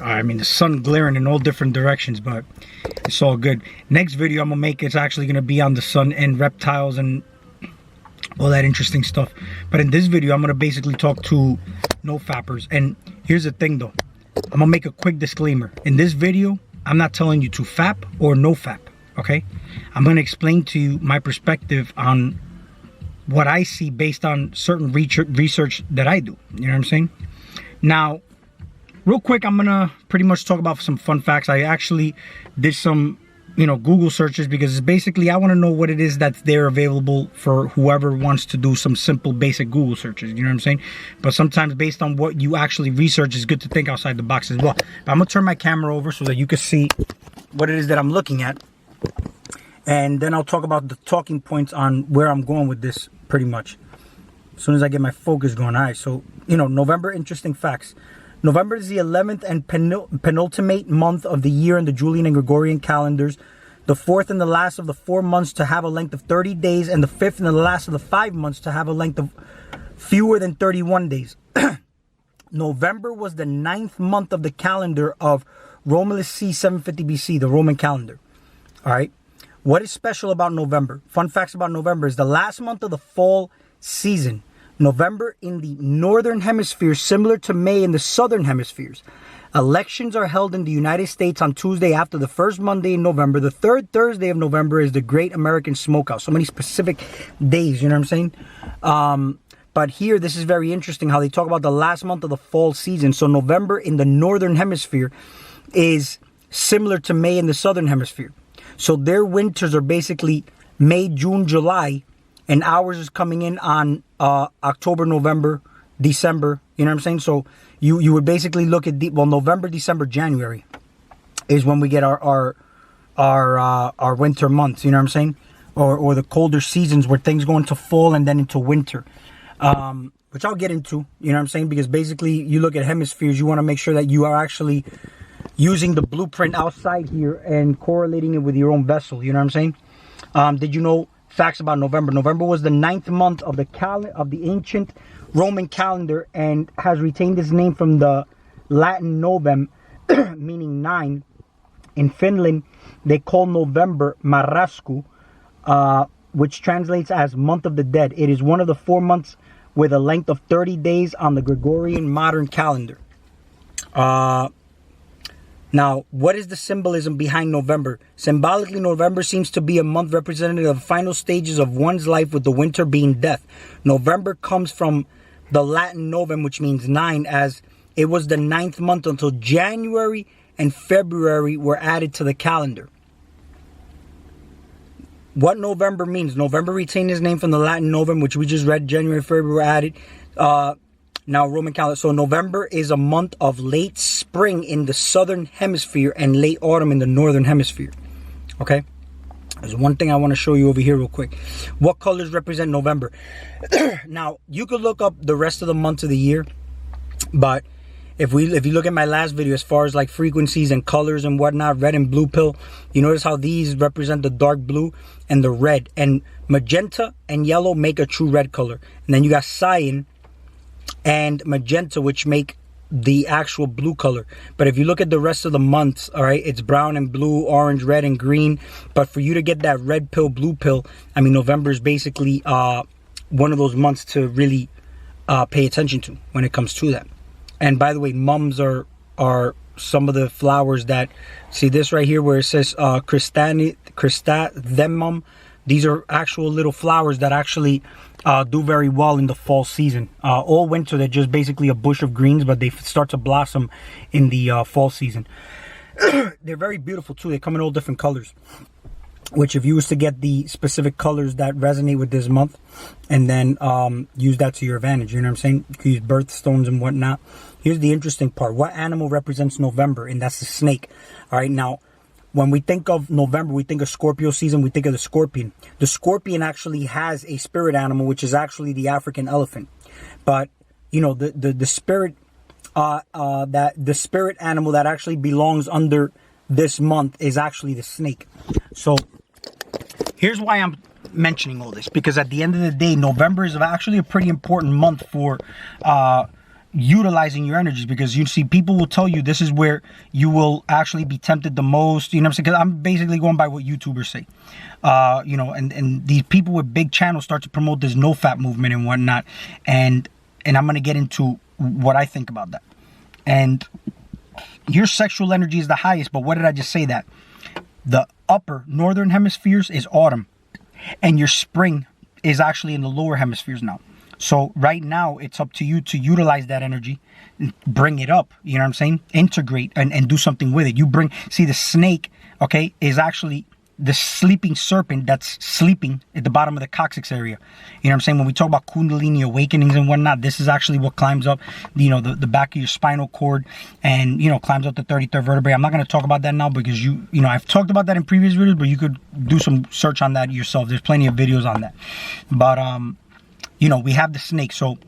I mean, the sun glaring in all different directions, but it's all good. Next video I'm gonna make, it's actually gonna be on the sun and reptiles and all that interesting stuff. But in this video, I'm gonna basically talk to no fappers. And here's the thing though, I'm gonna make a quick disclaimer. In this video, I'm not telling you to fap or no fap, okay? I'm gonna explain to you my perspective on what I see based on certain research that I do. You know what I'm saying? Now, real quick, I'm gonna pretty much talk about some fun facts. I actually did some, Google searches, because it's basically, I want to know what it is that's there available for whoever wants to do some simple basic Google searches. You know what I'm saying? But sometimes based on what you actually research, it's good to think outside the box as well. But I'm gonna turn my camera over so that you can see what it is that I'm looking at, and then I'll talk about the talking points on where I'm going with this pretty much as soon as I get my focus going. All right, so November interesting facts. November is the 11th and penultimate month of the year in the Julian and Gregorian calendars, the fourth and the last of the 4 months to have a length of 30 days, and the fifth and the last of the 5 months to have a length of fewer than 31 days. November was the 9th month of the calendar of Romulus C 750 BC, the Roman calendar. All right. What is special about November? Fun facts about November is the last month of the fall season. November in the northern hemisphere, similar to May in the southern hemispheres. Elections are held in the United States on Tuesday after the first Monday in November. The third Thursday of November is the Great American Smokeout. So many specific days, you know what I'm saying? But here, this is very interesting how they talk about the last month of the fall season. So November in the northern hemisphere is similar to May in the southern hemisphere. So their winters are basically May, June, July, and ours is coming in on October, November, December. You know what I'm saying? So you would basically look at November, December, January is when we get our winter months. You know what I'm saying? Or the colder seasons where things go into fall and then into winter, which I'll get into. You know what I'm saying? Because basically, you look at hemispheres, you want to make sure that you are actually using the blueprint outside here and correlating it with your own vessel. You know what I'm saying? Did you know facts about November? November was the 9th month of the ancient Roman calendar and has retained its name from the Latin novem, meaning 9. In Finland, they call November marrasku, which translates as month of the dead. It is one of the 4 months with a length of 30 days on the Gregorian modern calendar. Now, what is the symbolism behind November? Symbolically, November seems to be a month representative of the final stages of one's life, with the winter being death. November comes from the Latin novem, which means 9, as it was the 9th month until January and February were added to the calendar. What November means? November retained its name from the Latin novem, which we just read. January and February were added. Now, Roman calendar. So November is a month of late spring in the southern hemisphere and late autumn in the northern hemisphere. Okay? There's one thing I want to show you over here real quick. What colors represent November? Now, you could look up the rest of the months of the year, but if you look at my last video as far as like frequencies and colors and whatnot, red and blue pill, you notice how these represent the dark blue and the red, and magenta and yellow make a true red color. And then you got cyan and magenta, which make the actual blue color. But if you look at the rest of the months, all right, it's brown and blue, orange, red, and green. But for you to get that red pill, blue pill, I mean, November is basically one of those months to really pay attention to when it comes to that. And by the way, mums are some of the flowers that, see this right here where it says chrysanthemum. These are actual little flowers that actually do very well in the fall season. All winter, they're just basically a bush of greens, but they start to blossom in the fall season. They're very beautiful too. They come in all different colors, which if you was to get the specific colors that resonate with this month and then use that to your advantage, you know what I'm saying? You can use birthstones and whatnot. Here's the interesting part. What animal represents November? And that's the snake. All right, now, when we think of November, we think of Scorpio season, we think of the scorpion. The scorpion actually has a spirit animal, which is actually the African elephant. But, you know, the spirit the spirit animal that actually belongs under this month is actually the snake. So here's why I'm mentioning all this, because at the end of the day, November is actually a pretty important month for utilizing your energies, because you see people will tell you this is where you will actually be tempted the most, you know what I'm saying? Because I'm basically going by what YouTubers say, you know, and these people with big channels start to promote this no fap movement and whatnot, and I'm going to get into what I think about that. And your sexual energy is the highest, but what did I just say? That the upper northern hemispheres is autumn, and your spring is actually in the lower hemispheres now. So right now, it's up to you to utilize that energy, bring it up, you know what I'm saying? Integrate and do something with it. You see the snake, okay, is actually the sleeping serpent that's sleeping at the bottom of the coccyx area. You know what I'm saying? When we talk about Kundalini awakenings and whatnot, this is actually what climbs up, you know, the back of your spinal cord and, you know, climbs up the 33rd vertebrae. I'm not going to talk about that now because you know, I've talked about that in previous videos, but you could do some search on that yourself. There's plenty of videos on that. But, you know, we have the snake. So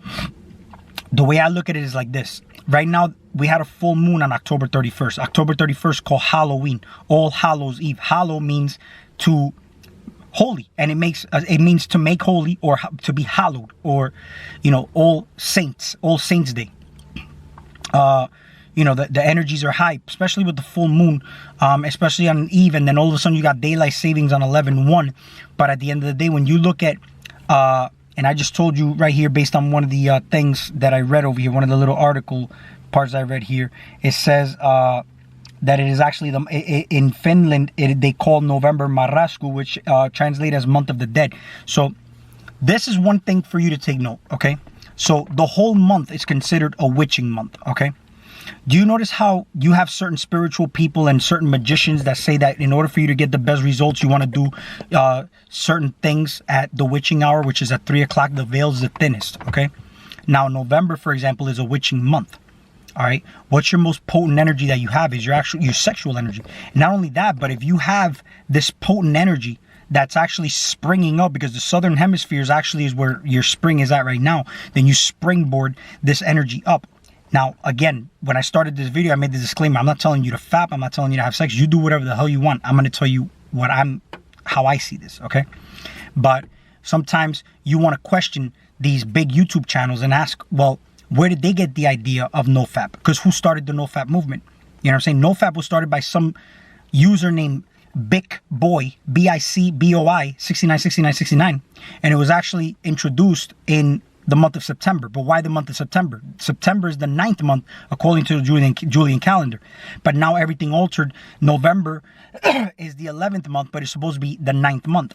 the way I look at it is like this. Right now, we had a full moon on October 31st. October 31st called Halloween. All Hallows Eve. Hallow means to holy. And it means to make holy or to be hallowed. Or, you know, All Saints Day. You know, the energies are high, especially with the full moon, especially on an eve. And then all of a sudden you got daylight savings on 11/1. But at the end of the day, when you look at... and I just told you right here, based on one of the things that I read over here, one of the little article parts I read here, it says that it is actually in Finland, they call November Marrasku, which translates as month of the dead. So this is one thing for you to take note, okay? So the whole month is considered a witching month, okay? Do you notice how you have certain spiritual people and certain magicians that say that in order for you to get the best results, you want to do certain things at the witching hour, which is at 3 o'clock, the veil's the thinnest, okay? Now, November, for example, is a witching month, all right? What's your most potent energy that you have is your sexual energy. Not only that, but if you have this potent energy that's actually springing up, because the southern hemisphere actually is where your spring is at right now, then you springboard this energy up. Now, again, when I started this video, I made the disclaimer. I'm not telling you to fap. I'm not telling you to have sex. You do whatever the hell you want. I'm going to tell you how I see this, okay? But sometimes you want to question these big YouTube channels and ask, well, where did they get the idea of NoFap? Because who started the NoFap movement? You know what I'm saying? NoFap was started by some user named BicBoy, BICBOI, 696969. And it was actually introduced in the month of September. But why the month of September? September is the 9th month according to the Julian calendar. But now everything altered. November is the 11th month, but it's supposed to be the 9th month.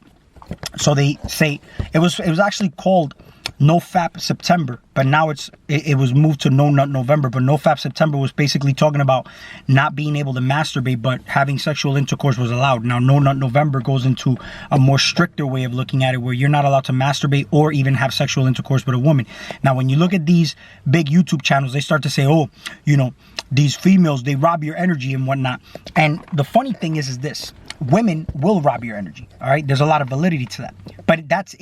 So they say it was actually called NoFap September, but now it was moved to No Nut November. But NoFap September was basically talking about not being able to masturbate, but having sexual intercourse was allowed. Now No Nut November goes into a more stricter way of looking at it, where you're not allowed to masturbate or even have sexual intercourse with a woman. Now when you look at these big YouTube channels, they start to say, oh, you know, these females, they rob your energy and whatnot. And the funny thing is this: women will rob your energy. All right, there's a lot of validity to that. But that's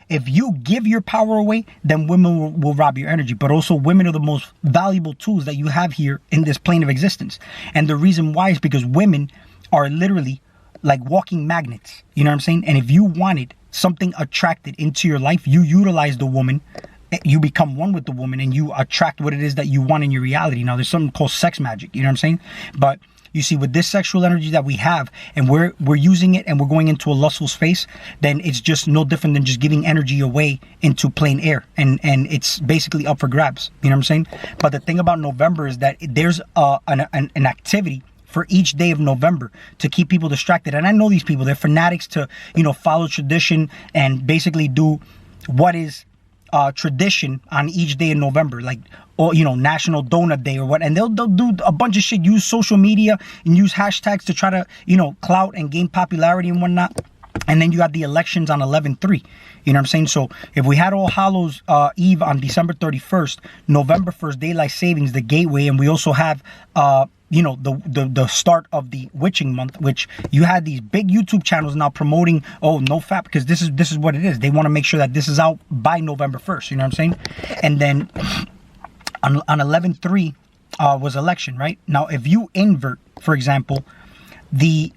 if you give your power away, then women will rob your energy. But also, women are the most valuable tools that you have here in this plane of existence. And the reason why is because women are literally like walking magnets. You know what I'm saying? And if you wanted something attracted into your life, you utilize the woman, you become one with the woman, and you attract what it is that you want in your reality. Now, there's something called sex magic. You know what I'm saying? But you see, with this sexual energy that we have, and we're using it, and we're going into a lustful space, then it's just no different than just giving energy away into plain air, and it's basically up for grabs. You know what I'm saying? But the thing about November is that there's an activity for each day of November to keep people distracted. And I know these people; they're fanatics to, you know, follow tradition and basically do what is tradition on each day in November, like, or, you know, National Donut Day or what, and they'll do a bunch of shit, use social media and use hashtags to try to, you know, clout and gain popularity and whatnot. And then you got the elections on 11/3. You know what I'm saying? So if we had All Hallows Eve on December 31st, November 1st, daylight savings, the gateway, and we also have you know, the start of the witching month, which you had these big YouTube channels now promoting, oh, NoFap, because this is what it is. They want to make sure that this is out by November 1st. You know what I'm saying? And then on 11/3 was election, right? Now, if you invert, for example, the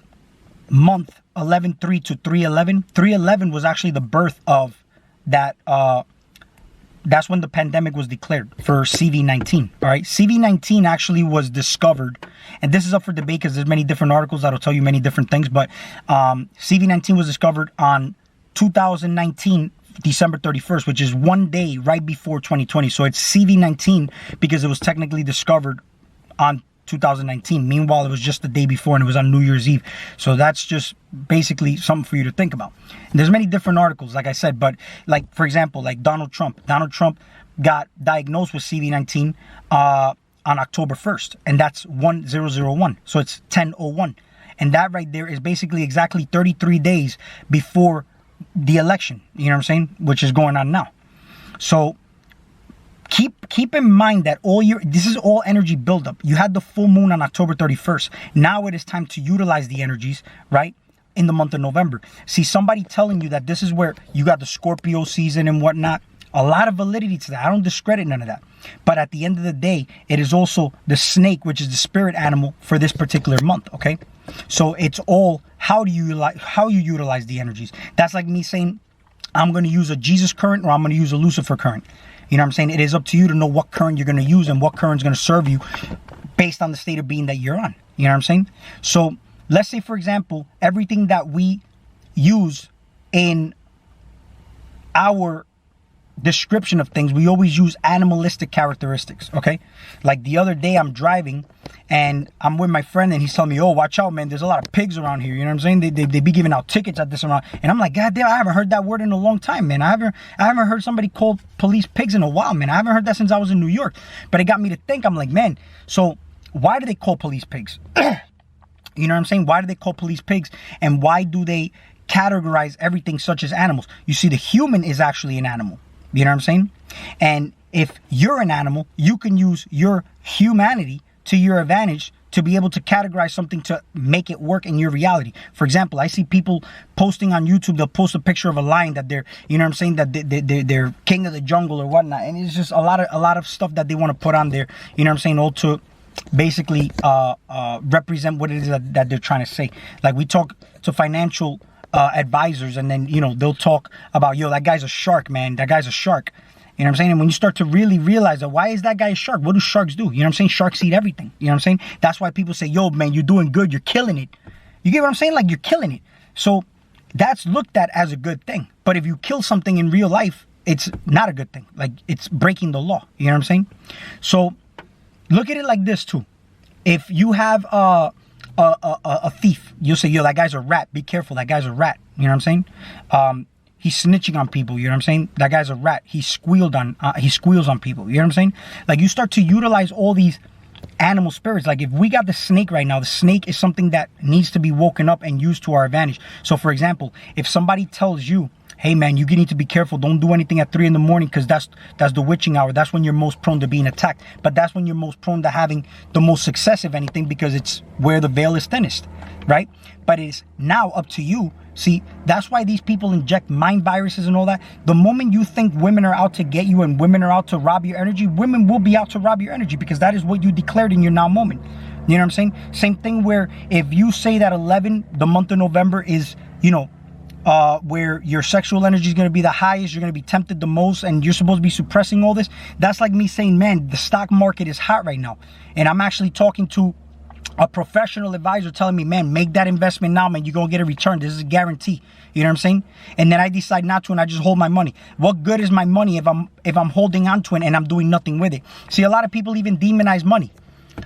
month 11/3 to 3/11, 3/11 was actually the birth of that that's when the pandemic was declared for CV-19. All right, CV-19 actually was discovered, and this is up for debate because there's many different articles that'll tell you many different things. But CV-19 was discovered on 2019. December 31st, which is one day right before 2020. So it's CV-19 because it was technically discovered on 2019. Meanwhile, it was just the day before and it was on New Year's Eve. So that's just basically something for you to think about. And there's many different articles, like I said, but like, for example, like Donald Trump got diagnosed with CV-19 on October 1st, and that's 1001. So it's 1001. And that right there is basically exactly 33 days before the election, you know what I'm saying, which is going on now. So keep in mind that this is all energy buildup. You had the full moon on October 31st. Now it is time to utilize the energies, right, in the month of November. See, somebody telling you that this is where you got the Scorpio season and whatnot, a lot of validity to that. I don't discredit none of that. But at the end of the day, it is also the snake, which is the spirit animal for this particular month, okay? So it's all how you utilize the energies. That's like me saying, I'm going to use a Jesus current or I'm going to use a Lucifer current. You know what I'm saying? It is up to you to know what current you're going to use and what current is going to serve you based on the state of being that you're on. You know what I'm saying? So let's say, for example, everything that we use in our description of things, we always use animalistic characteristics, okay? Like the other day I'm driving and I'm with my friend and he's telling me, oh, watch out, man, there's a lot of pigs around here, you know what I'm saying? They be giving out tickets at this around. And I'm like, God damn, I haven't heard that word in a long time, man. I haven't heard somebody call police pigs in a while, man. I haven't heard that since I was in New York. But it got me to think. I'm like, man, so why do they call police pigs? You know what I'm saying? Why do they call police pigs? And why do they categorize everything such as animals? You see, the human is actually an animal. You know what I'm saying? And if you're an animal, you can use your humanity to your advantage to be able to categorize something to make it work in your reality. For example, I see people posting on YouTube, they'll post a picture of a lion that they're, you know what I'm saying, that they're king of the jungle or whatnot. And it's just a lot of stuff that they want to put on there, you know what I'm saying, all to basically represent what it is that they're trying to say. Like we talk to financial advisors and then, you know, they'll talk about, yo, that guy's a shark, man. That guy's a shark. You know what I'm saying? And when you start to really realize that, why is that guy a shark? What do sharks do? You know what I'm saying? Sharks eat everything. You know what I'm saying? That's why people say, yo, man, you're doing good. You're killing it. You get what I'm saying? Like, you're killing it. So that's looked at as a good thing. But if you kill something in real life, it's not a good thing. Like, it's breaking the law. You know what I'm saying? So look at it like this, too. If you have a thief, you'll say, yo, that guy's a rat. Be careful. That guy's a rat. You know what I'm saying? He's snitching on people, you know what I'm saying? That guy's a rat. He squeals on people, you know what I'm saying? Like, you start to utilize all these animal spirits. Like, if we got the snake right now, the snake is something that needs to be woken up and used to our advantage. So, for example, if somebody tells you, hey, man, you need to be careful. Don't do anything at 3 in the morning because that's the witching hour. That's when you're most prone to being attacked. But that's when you're most prone to having the most success, if anything, because it's where the veil is thinnest, right? But it's now up to you. See, that's why these people inject mind viruses and all that. The moment you think women are out to get you and women are out to rob your energy, women will be out to rob your energy because that is what you declared in your now moment. You know what I'm saying? Same thing where if you say that 11, the month of November is, you know, where your sexual energy is going to be the highest, you're going to be tempted the most, and you're supposed to be suppressing all this. That's like me saying, man, the stock market is hot right now. And I'm actually talking to a professional advisor telling me, man, make that investment now, man. You're going to get a return. This is a guarantee. You know what I'm saying? And then I decide not to, and I just hold my money. What good is my money if I'm holding on to it and I'm doing nothing with it? See, a lot of people even demonize money.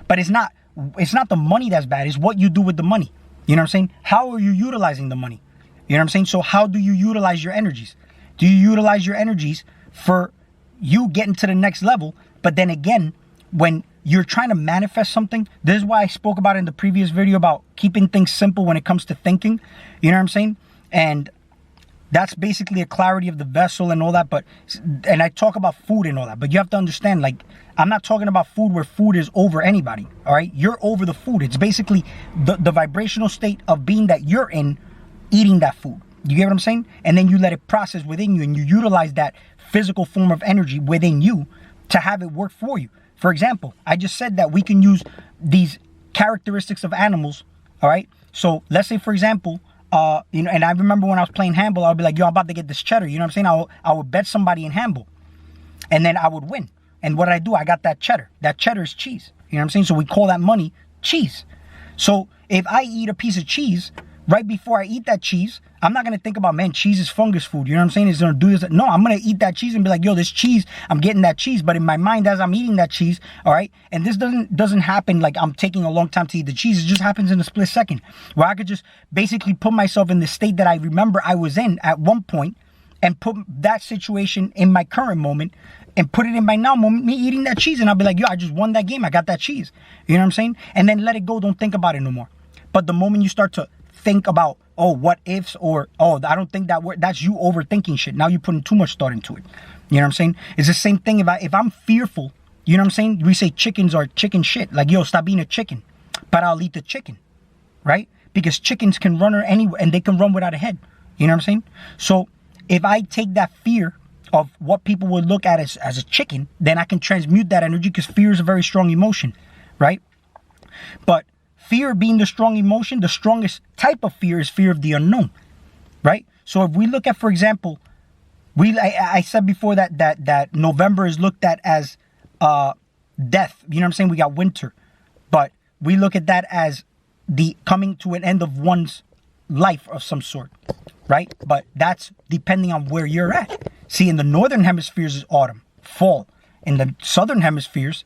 But it's not the money that's bad. It's what you do with the money. You know what I'm saying? How are you utilizing the money? You know what I'm saying? So how do you utilize your energies? Do you utilize your energies for you getting to the next level? But then again, when you're trying to manifest something, this is why I spoke about in the previous video about keeping things simple when it comes to thinking. You know what I'm saying? And that's basically a clarity of the vessel and all that. And I talk about food and all that. But you have to understand, like, I'm not talking about food where food is over anybody. All right? You're over the food. It's basically the vibrational state of being that you're in, eating that food. You get what I'm saying? And then you let it process within you and you utilize that physical form of energy within you to have it work for you. For example, I just said that we can use these characteristics of animals, all right? So let's say, for example, you know, and I remember when I was playing handball, I'll be like, yo, I'm about to get this cheddar. You know what I'm saying? I would bet somebody in handball. And then I would win. And what did I do? I got that cheddar. That cheddar is cheese. You know what I'm saying? So we call that money cheese. So if I eat a piece of cheese, right before I eat that cheese, I'm not going to think about, man, cheese is fungus food. You know what I'm saying? It's going to do this. No, I'm going to eat that cheese and be like, yo, this cheese, I'm getting that cheese. But in my mind, as I'm eating that cheese, all right, and this doesn't happen like I'm taking a long time to eat the cheese. It just happens in a split second where I could just basically put myself in the state that I remember I was in at one point and put that situation in my current moment and put it in my now moment, me eating that cheese. And I'll be like, yo, I just won that game. I got that cheese. You know what I'm saying? And then let it go. Don't think about it no more. But the moment you start to think about, oh, what ifs, or, oh, I don't think that word, that's you overthinking shit. Now you're putting too much thought into it. You know what I'm saying? It's the same thing if I'm fearful, you know what I'm saying? We say chickens are chicken shit. Like, yo, stop being a chicken. But I'll eat the chicken, right? Because chickens can run anywhere and they can run without a head. You know what I'm saying? So if I take that fear of what people would look at as a chicken, then I can transmute that energy, because fear is a very strong emotion, right? But fear being the strong emotion, the strongest type of fear is fear of the unknown, right? So if we look at, for example, I said before that November is looked at as death. You know what I'm saying? We got winter, but we look at that as the coming to an end of one's life of some sort, right? But that's depending on where you're at. See, in the northern hemispheres is autumn, fall. In the southern hemispheres,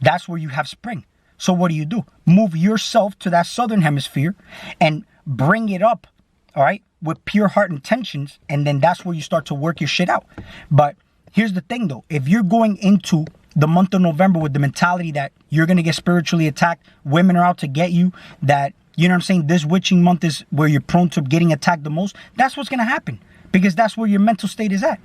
that's where you have spring. So what do? Move yourself to that southern hemisphere and bring it up, all right, with pure heart intentions, and then that's where you start to work your shit out. But here's the thing, though. If you're going into the month of November with the mentality that you're going to get spiritually attacked, women are out to get you, that, you know what I'm saying, this witching month is where you're prone to getting attacked the most, that's what's going to happen, because that's where your mental state is at.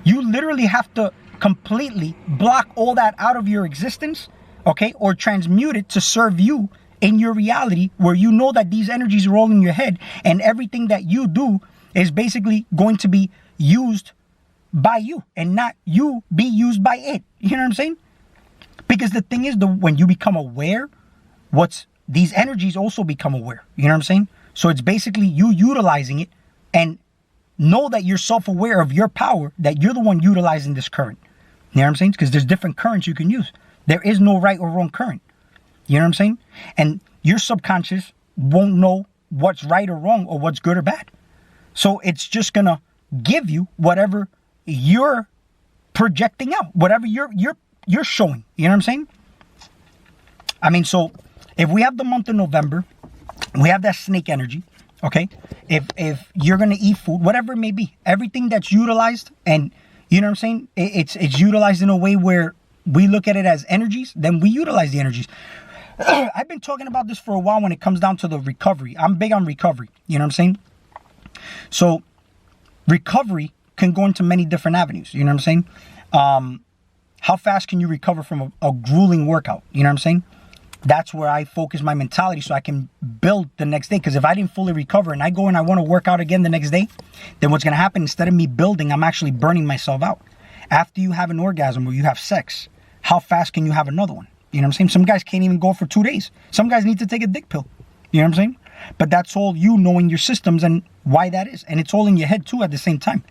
You literally have to completely block all that out of your existence, okay, or transmute it to serve you in your reality, where you know that these energies are all in your head, and everything that you do is basically going to be used by you and not you be used by it. You know what I'm saying? Because the thing is, when you become aware, these energies also become aware. You know what I'm saying? So it's basically you utilizing it, and know that you're self-aware of your power, that you're the one utilizing this current. You know what I'm saying? Because there's different currents you can use. There is no right or wrong current. You know what I'm saying? And your subconscious won't know what's right or wrong or what's good or bad. So it's just going to give you whatever you're projecting out, whatever you're showing. You know what I'm saying? I mean, so if we have the month of November, we have that snake energy. Okay, if you're gonna eat food, whatever it may be, everything that's utilized, and you know what I'm saying, it's utilized in a way where we look at it as energies, then we utilize the energies. I've been talking about this for a while when it comes down to the recovery. I'm big on recovery. You know what I'm saying? So recovery can go into many different avenues. You know what I'm saying? How fast can you recover from a grueling workout? You know what I'm saying? That's where I focus my mentality so I can build the next day. Because if I didn't fully recover and I go and I want to work out again the next day, then what's going to happen, instead of me building, I'm actually burning myself out. After you have an orgasm or you have sex, how fast can you have another one? You know what I'm saying? Some guys can't even go for 2 days. Some guys need to take a dick pill. You know what I'm saying? But that's all you knowing your systems and why that is. And it's all in your head too at the same time.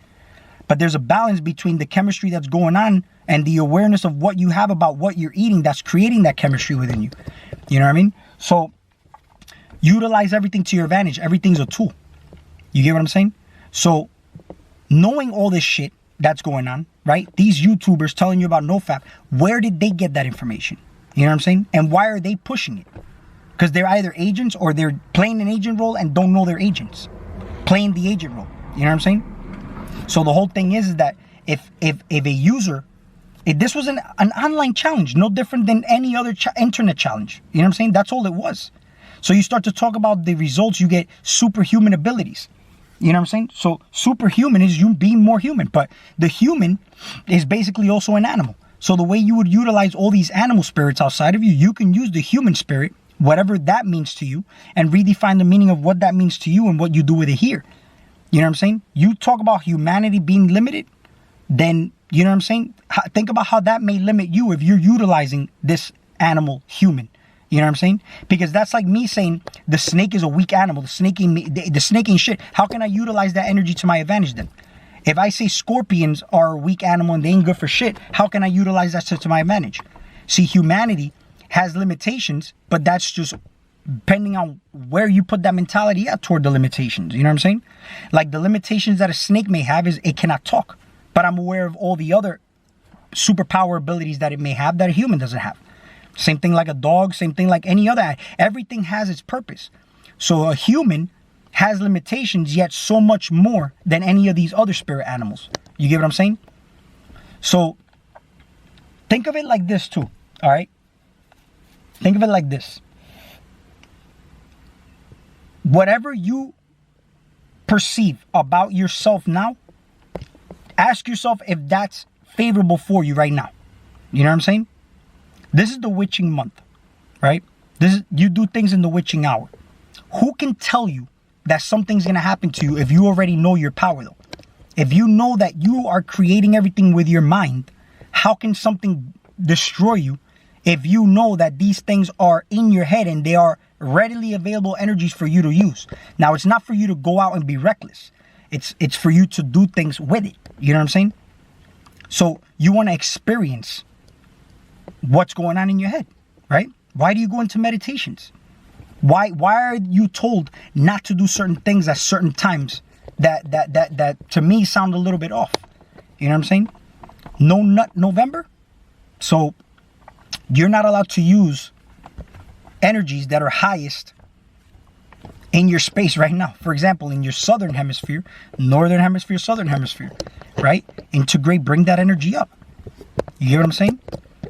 But there's a balance between the chemistry that's going on and the awareness of what you have about what you're eating that's creating that chemistry within you. You know what I mean? So utilize everything to your advantage. Everything's a tool. You get what I'm saying? So knowing all this shit that's going on, right? These YouTubers telling you about NoFap, where did they get that information? You know what I'm saying? And why are they pushing it? Because they're either agents or they're playing an agent role and don't know they're agents. Playing the agent role. You know what I'm saying? So the whole thing is that if a user, if this was an online challenge, no different than any other internet challenge. You know what I'm saying? That's all it was. So you start to talk about the results, you get superhuman abilities. You know what I'm saying? So superhuman is you being more human. But the human is basically also an animal. So the way you would utilize all these animal spirits outside of you, you can use the human spirit, whatever that means to you, and redefine the meaning of what that means to you and what you do with it here. You know what I'm saying? You talk about humanity being limited, then, you know what I'm saying? Think about how that may limit you if you're utilizing this animal human. You know what I'm saying? Because that's like me saying the snake is a weak animal. The snake ain't shit. How can I utilize that energy to my advantage then? If I say scorpions are a weak animal and they ain't good for shit, how can I utilize that to my advantage? See, humanity has limitations, but that's just depending on where you put that mentality at toward the limitations. You know what I'm saying? Like the limitations that a snake may have is it cannot talk. But I'm aware of all the other superpower abilities that it may have that a human doesn't have. Same thing like a dog, same thing like any other. Everything has its purpose. So a human has limitations, yet so much more than any of these other spirit animals. You get what I'm saying? So think of it like this too, all right? Think of it like this. Whatever you perceive about yourself now, ask yourself if that's favorable for you right now. You know what I'm saying? This is the witching month, right? You do things in the witching hour. Who can tell you that something's going to happen to you if you already know your power, though? If you know that you are creating everything with your mind, how can something destroy you if you know that these things are in your head and they are readily available energies for you to use? Now, it's not for you to go out and be reckless. It's for you to do things with it. You know what I'm saying? So you want to experience what's going on in your head, right? Why do you go into meditations? Why are you told not to do certain things at certain times that to me sound a little bit off? You know what I'm saying? No nut November. So you're not allowed to use energies that are highest in your space right now. For example, in your southern hemisphere, northern hemisphere, southern hemisphere, right? Integrate, bring that energy up. You get what I'm saying?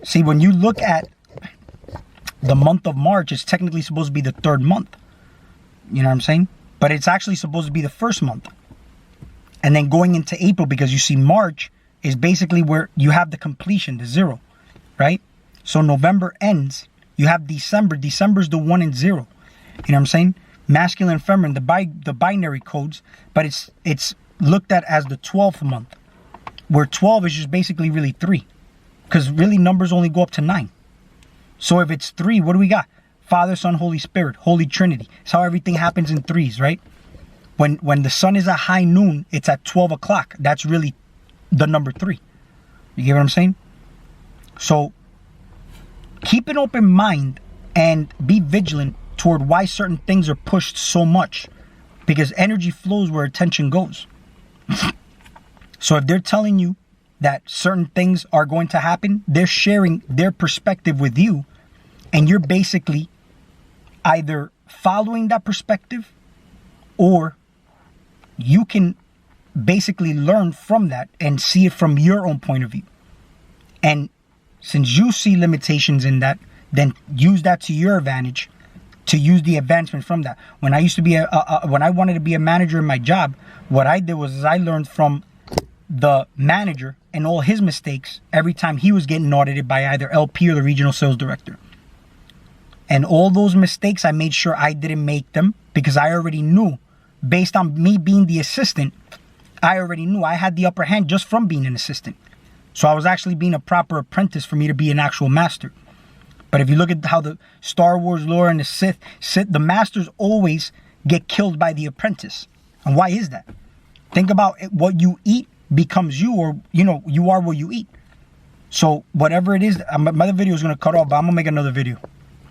See, when you look at the month of March, it's technically supposed to be the third month. You know what I'm saying? But it's actually supposed to be the first month. And then going into April, because you see March is basically where you have the completion, the zero, right? So November ends, you have December. December's the 1 and 0. You know what I'm saying? Masculine and feminine, the binary codes, but it's looked at as the 12th month, where 12 is just basically really 3. Because really numbers only go up to 9. So if it's 3, what do we got? Father, Son, Holy Spirit, Holy Trinity. It's how everything happens in 3s, right? When the sun is at high noon, it's at 12 o'clock. That's really the number 3. You get what I'm saying? So keep an open mind and be vigilant toward why certain things are pushed so much. Because energy flows where attention goes. So if they're telling you that certain things are going to happen, they're sharing their perspective with you, and you're basically either following that perspective, or you can basically learn from that and see it from your own point of view. And since you see limitations in that, then use that to your advantage, to use the advancement from that. When I used to be when I wanted to be a manager in my job, what I did was I learned from the manager and all his mistakes every time he was getting audited by either LP or the regional sales director. And all those mistakes, I made sure I didn't make them, because I already knew, based on me being the assistant, I already knew I had the upper hand just from being an assistant. So I was actually being a proper apprentice for me to be an actual master. But if you look at how the Star Wars lore and the Sith, the masters always get killed by the apprentice. And why is that? Think about it, what you eat becomes you, or you are what you eat. So whatever it is, my other video is going to cut off, but I'm going to make another video.